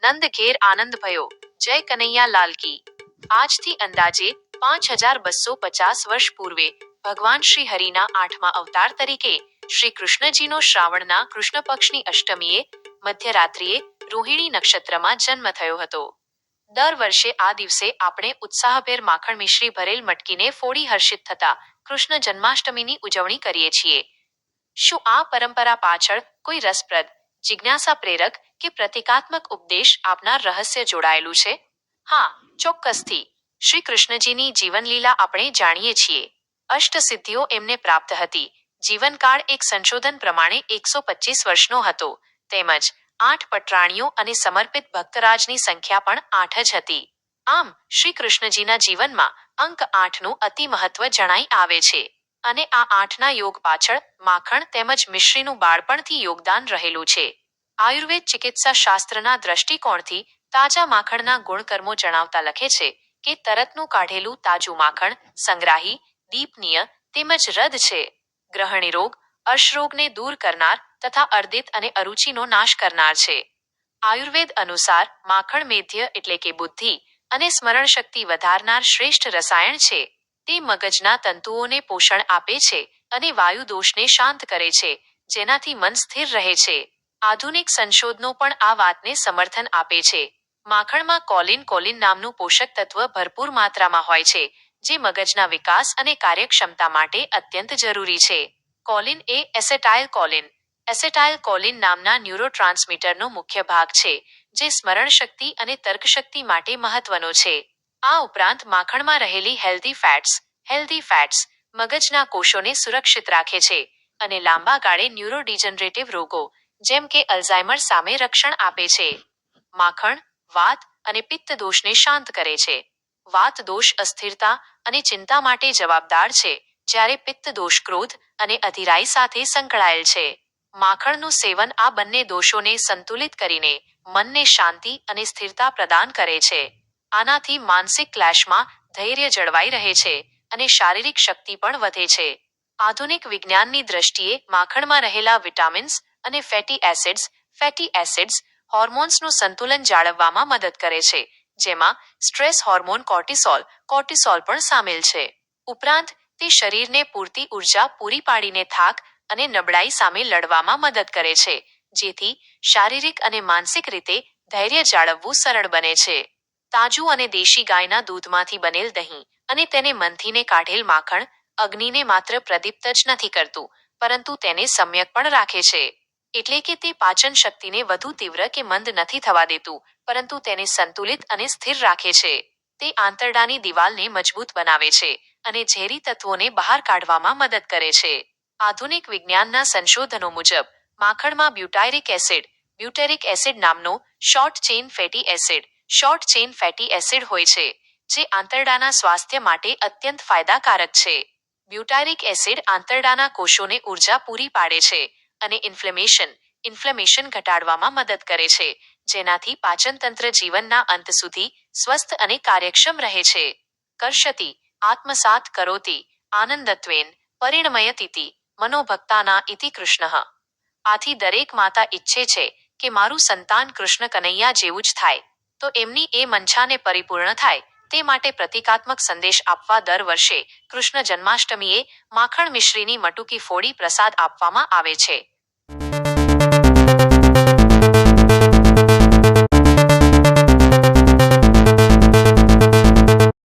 નંદ ઘેર આનંદ ભયો, જય કનૈયા લાલ કી। આજથી અંદાજે 5250 વર્ષ પૂર્વે ભગવાન શ્રી હરિના 8મા અવતાર તરીકે શ્રી કૃષ્ણજીનો શ્રાવણના કૃષ્ણ પક્ષની અષ્ટમીએ મધ્યરાત્રિએ રોહિણી નક્ષત્રમાં જન્મ થયો હતો। દર વર્ષે આ દિવસે આપણે ઉત્સાહભેર માખણ મિશ્રી ભરેલ મટકીને ફોડી હર્ષિત થતા કૃષ્ણ જન્માષ્ટમીની ઉજવણી કરીએ છીએ। શું આ પરંપરા પાછળ કોઈ રસપ્રદ, જિજ્ઞાસા પ્રેરક કે પ્રતિકાત્મક ઉપદેશ આપનાર રહસ્ય જોડાયેલું છે? હા, ચોક્કસથી। શ્રી કૃષ્ણજીની જીવનલીલા આપણે જાણીએ છીએ। અષ્ટસિદ્ધિઓ એમને પ્રાપ્ત હતી। જીવનકાળ એક સંશોધન પ્રમાણે 125 વર્ષનો હતો, તેમજ 8 પટરાણીઓ અને સમર્પિત ભક્તરાજની સંખ્યા પણ 8 જ હતી। આમ શ્રી કૃષ્ણજીના જીવનમાં અંક 8નું અતિ મહત્વ જણાઈ આવે છે, અને આ 8ના યોગ પાછળ માખણ તેમજ મિશ્રીનું બાળપણથી યોગદાન રહેલું છે। આયુર્વેદ ચિકિત્સા શાસ્ત્રના દ્રષ્ટિકોણથી તાજા માખણના ગુણકર્મો જણાવતા લખે છે કે તરતનું કાઢેલું તાજું માખણ સંગ્રાહી, દીપનીય તેમજ રદ છે, ગ્રહણી રોગ, અર્શરોગને દૂર કરનાર તથા અર્દિત અને અરુચિનો નાશ કરનાર છે। આયુર્વેદ અનુસાર માખણ મેધ્ય એટલે કે બુદ્ધિ અને સ્મરણ શક્તિ વધારનાર શ્રેષ્ઠ રસાયણ છે। તે મગજના તંતુઓને પોષણ આપે છે અને વાયુ દોષને શાંત કરે છે, જેનાથી મન સ્થિર રહે છે। આધુનિક સંશોધનો પણ આ વાતને સમર્થન આપે છે। માખણમાં કોલિન નામનું પોષક તત્વ ભરપૂર માત્રામાં હોય છે, જે મગજના વિકાસ અને કાર્યક્ષમતા માટે અત્યંત જરૂરી છે। કોલિન એ એસેટાઇલ કોલિન નામના ન્યુરોટ્રાન્સમીટરનો મુખ્ય ભાગ છે, જે સ્મરણ શક્તિ અને તર્કશક્તિ માટે મહત્વનો છે। આ ઉપરાંત માખણમાં રહેલી હેલ્ધી ફેટ્સ મગજના કોષોને સુરક્ષિત રાખે છે અને લાંબા ગાળે ન્યુરોડિજનરેટિવ રોગો જેમ કે અલ્ઝાઇમર સામે રક્ષણ આપે છે। માખણ વાત અને પિત્ત દોષને શાંત કરે છે। વાત દોષ અસ્થિરતા અને ચિંતા માટે જવાબદાર છે, જ્યારે પિત્ત દોષ ક્રોધ અને અધીરાઈ સાથે સંકળાયેલ છે। માખણનું સેવન આ બંને દોષોને સંતુલિત કરીને મનને શાંતિ અને સ્થિરતા પ્રદાન કરે છે। આનાથી માનસિક ક્લેશમાં ધૈર્ય જળવાઈ રહે છે અને શારીરિક શક્તિ પણ વધે છે। આધુનિક વિજ્ઞાનની દ્રષ્ટિએ માખણમાં રહેલા વિટામિન્સ અને ફેટી એસિડ્સ હોર્મોન્સનું સંતુલન જાળવવામાં મદદ કરે છે, જેમાં સ્ટ્રેસ હોર્મોન કોર્ટિસોલ પણ સામેલ છે। ઉપરાંત તે શરીરને પૂરતી ઉર્જા પૂરી પાડીને થાક અને નબળાઈ સામે લડવામાં મદદ કરે છે, જેથી શારીરિક અને માનસિક રીતે ધૈર્ય જાળવવું સરળ બને છે। તાજું અને દેશી ગાયના દૂધમાંથી બનેલ દહીં અને તેને મંથીને કાઢેલ માખણ અગ્નિને માત્ર પ્રદીપ્ત જ નથી કરતું, પરંતુ તેને સમ્યક પણ રાખે છે। એટલે કે તે પાચન શક્તિને વધુ તીવ્ર કે મંદ નથી થવા દેતું, પરંતુ તેને સંતુલિત અને સ્થિર રાખે છે। તે આંતરડાની દિવાલને મજબૂત બનાવે છે અને ઝેરી તત્વોને બહાર કાઢવામાં મદદ કરે છે। આધુનિક વિજ્ઞાનના સંશોધનો મુજબ માખણમાં બ્યુટેરિક એસિડ નામનો શોર્ટ ચેઇન ફેટી એસિડ હોય છે, જે આંતરડાના સ્વાસ્થ્ય માટે અત્યંત ફાયદાકારક છે। બ્યુટારિક એસિડ આંતરડાના કોષોને ઉર્જા પૂરી પાડે છે અને ઇન્ફ્લેમેશન ઘટાડવામાં મદદ કરે છે, જેનાથી પાચનતંત્ર જીવનના અંત સુધી સ્વસ્થ અને કાર્યક્ષમ રહે છે। કર્ષતિ આત્મસાત કરોતિ આનંદત્વેન પરિણમયતીતિ મનોભક્તાના ઇતિ કૃષ્ણઃ। આથી દરેક માતા ઈચ્છે છે કે મારું સંતાન કૃષ્ણ કનૈયા જેવું જ થાય, તો એમની એ મંશાને પરિપૂર્ણ થાય તે માટે પ્રતિકાત્મક સંદેશ આપવા દર વર્ષે કૃષ્ણ જન્માષ્ટમીએ માખણ મિશ્રીની મટુકી ફોડી પ્રસાદ આપવામાં આવે છે।